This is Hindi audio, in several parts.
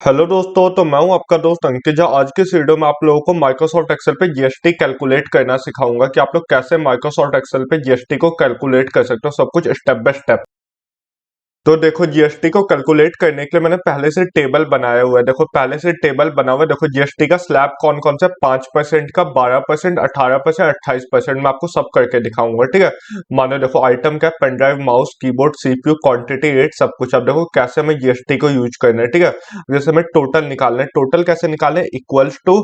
हेलो दोस्तों, तो मैं हूं आपका दोस्त अंकित झा। आज के इस वीडियो में आप लोगों को माइक्रोसॉफ्ट एक्सेल पे जीएसटी कैलकुलेट करना सिखाऊंगा कि आप लोग कैसे माइक्रोसॉफ्ट एक्सेल पे जीएसटी को कैलकुलेट कर सकते हो, सब कुछ स्टेप बाय स्टेप। तो देखो, जीएसटी को कैलकुलेट करने के लिए मैंने पहले से टेबल बनाया हुआ है। देखो, पहले से टेबल बना हुआ है। देखो, जीएसटी का स्लैब कौन कौन सा, 5% का, 12%, 18%, 28%। मैं आपको सब करके दिखाऊंगा, ठीक है। मानो देखो, आइटम क्या, pen drive, mouse, keyboard, CPU, quantity, rate, सब कुछ। अब देखो कैसे हमें जीएसटी को यूज करना है, ठीक है। जैसे हमें टोटल निकालना है। टोटल कैसे निकालना है, इक्वल्स टू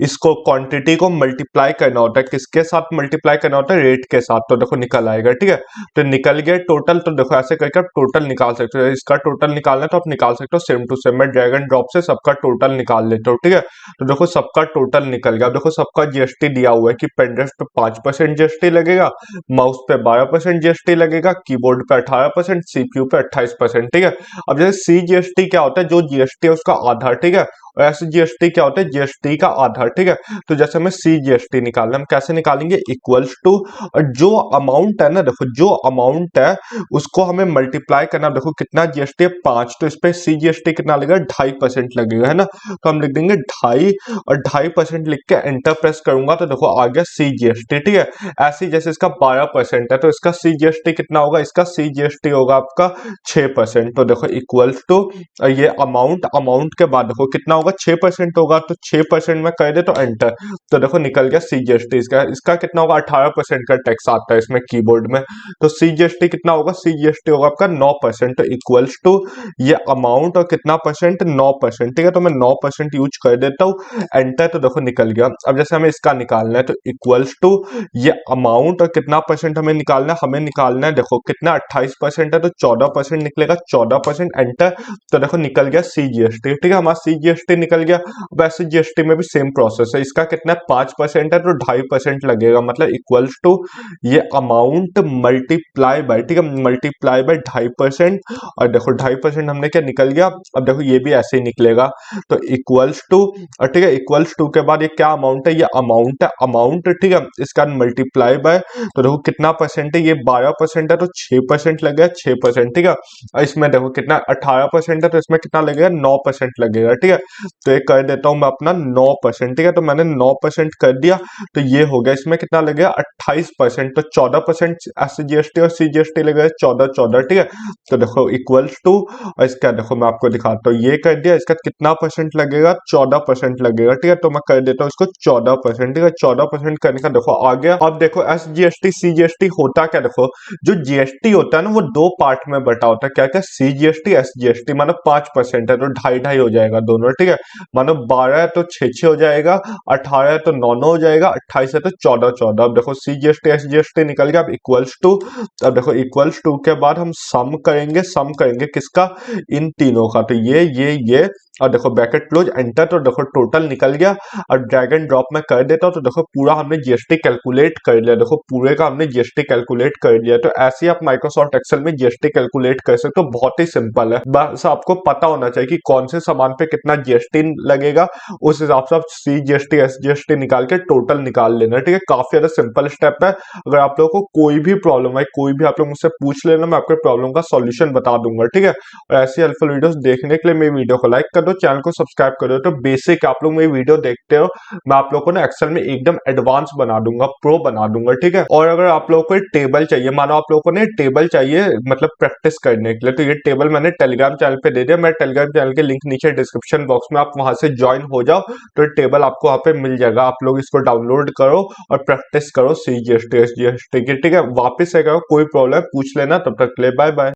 इसको क्वांटिटी को मल्टीप्लाई करना होता है। किसके साथ मल्टीप्लाई करना होता है, रेट के साथ। तो देखो निकल आएगा, ठीक है। तो निकल गया टोटल। तो देखो ऐसे करके आप टोटल निकाल सकते हो। इसका टोटल निकालना है तो आप निकाल सकते हो सेम टू सेम। मैं ड्रैग एंड ड्रॉप से सबका टोटल निकाल लेता हूँ, ठीक है। तो देखो सबका टोटल निकल गया। अब देखो सबका जीएसटी दिया हुआ है कि पेन ड्राइव पे 5% जीएसटी लगेगा, माउस पे 12% जीएसटी लगेगा, कीबोर्ड पे 18%, सीपीयू पे 28%, ठीक है। अब जैसे सी जीएसटी क्या होता है, जो जीएसटी है उसका आधार, ठीक है। और एस जीएसटी क्या होता है, जीएसटी का आधार, ठीक है। तो जैसे हमें सी जीएसटी निकालना, हम कैसे निकालेंगे, इक्वल्स टू जो अमाउंट है ना, देखो जो अमाउंट है उसको हमें मल्टीप्लाई करना। देखो कितना जीएसटी है, 5, तो इस पे सी जीएसटी कितना लगेगा, 2.5% लगेगा, है ना। तो हम लिख देंगे 2.5 और 2.5% लिख के एंटर प्रेस करूंगा तो देखो आ गया सी जीएसटी, ठीक है। ऐसे ही जैसे इसका 12% है तो इसका सी जीएसटी कितना होगा, इसका सी जीएसटी होगा आपका 6%। तो देखो इक्वल्स टू ये अमाउंट, अमाउंट के बाद देखो कितना होगा, 6% होगा। तो 6% में कर दे तो एंटर। तो देखो निकल गया सी जीएसटी। इसका इसका कितना होगा, 18% का टैक्स आता है इसमें कीबोर्ड में। तो सीजीएसटी कितना होगा, सीजीएसटी होगा आपका 9%। तो इक्वल्स टू ये अमाउंट और कितना परसेंट, 9%, ठीक है। तो मैं 9% यूज कर देता हूँ, एंटर। तो देखो निकल गया। अब जैसे हमें इसका निकालना है तो इक्वल्स टू ये अमाउंट और कितना परसेंट हमें निकालना है, हमें निकालना है देखो कितना, 28% है तो 14% निकलेगा, 14%, एंटर। तो देखो निकल गया सीजीएसटी, ठीक है। हमारा सीजीएसटी निकल गया। वैसे जीएसटी में भी सेम प्रोसेस है। इसका कितना है, 5% है तो 2.5% लगेगा, मतलब इक्वल्स टू ये अमाउंट मल्टीप्लाई बाय, ठीक है, मल्टीप्लाई बाय 2.5%। और देखो 2.5% हमने क्या निकल गया। अब देखो ये भी ऐसे ही निकलेगा। तो इक्वल्स टू, और ठीक है, इक्वल्स टू के बाद ये क्या अमाउंट है, ये अमाउंट है, अमाउंट, ठीक है। इसका मल्टीप्लाई बाय, तो देखो कितना परसेंट है, ये 12% है तो 6% लगेगा, 6%, ठीक है। और इसमें देखो कितना, 18% है तो इसमें कितना लगेगा, 9% लगेगा, ठीक है। तो ये कर देता हूं मैं अपना 9%, ठीक है। तो मैंने 9% कर दिया। तो ये हो गया, इसमें कितना लगेगा, 28%। तो 14% एस जीएसटी और सी जीएसटी लगेगा 14, ठीक है। तो देखो इक्वल्स टू, और इसका देखो मैं आपको दिखाता हूँ, ये कर दिया। इसका कितना परसेंट लगेगा, 14% लगेगा, ठीक है। तो मैं कर देता हूँ इसको 14%, ठीक है। 14% करने का देखो आ गया। अब देखो एस जीएसटी सी जीएसटी होता क्या, देखो जो जीएसटी होता है ना वो दो पार्ट में बटा होता है। क्या क्या, सी जीएसटी, एस जीएसटी। मानो 5% है तो 2.5 हो जाएगा दोनों, ठीक है। मानो 12 है तो 6 हो जाएगा, 18 है तो 9 हो जाएगा, 28 है तो 14। अब देखो सी जीएसटी एस जीएसटी निकल गया। अब इक्वल्स टू, अब देखो इक्वल्स टू के बाद हम सम करेंगे, सम करेंगे किसका, इन तीनों का। तो ये और देखो ब्रैकेट क्लोज, एंटर। तो देखो टोटल निकल गया। और ड्रैग एंड ड्रॉप में कर देता हूं तो देखो पूरा हमने जीएसटी कैलकुलेट कर लिया। देखो पूरे का हमने जीएसटी कैलकुलेट कर लिया। तो ऐसे ही आप माइक्रोसॉफ्ट एक्सेल में जीएसटी कैलकुलेट कर सकते हो। बहुत ही सिंपल है, बस आपको पता होना चाहिए कि कौन से सामान पे कितना जीएसटी लगेगा। उस हिसाब से आप सी जीएसटी एस जीएसटी निकाल के टोटल निकाल लेना, ठीक है। काफी ज्यादा सिंपल स्टेप है। अगर आप लोगों को कोई भी प्रॉब्लम है, कोई भी आप लोग मुझसे पूछ लेना, मैं आपके प्रॉब्लम का सॉल्यूशन बता दूंगा, ठीक है। और ऐसी हेल्पफुल वीडियोस देखने के लिए मेरी वीडियो को लाइक कर दो, चैनल को सब्सक्राइब कर दो। तो बेसिक आप लोग मेरी वीडियो देखते हो, मैं आप लोगों को ना एक्सेल में एकदम एडवांस बना दूंगा, प्रो बना दूंगा, ठीक है। और अगर आप लोगों को टेबल चाहिए, मानो आप लोगों को ना टेबल चाहिए मतलब प्रैक्टिस करने के लिए, तो ये टेबल मैंने टेलीग्राम चैनल पे दे दिया। मैं टेलीग्राम चैनल के लिंक नीचे डिस्क्रिप्शन बॉक्स में, आप वहां से ज्वाइन हो जाओ। तो टेबल आपको वहां पे मिल जाएगा। आप लोग इसको डाउनलोड करो और प्रैक्टिस करो सीजीएसटी एसजीएसटी की, ठीक है। वापस से करो, कोई प्रॉब्लम पूछ लेना। तब तक के लिए बाय बाय।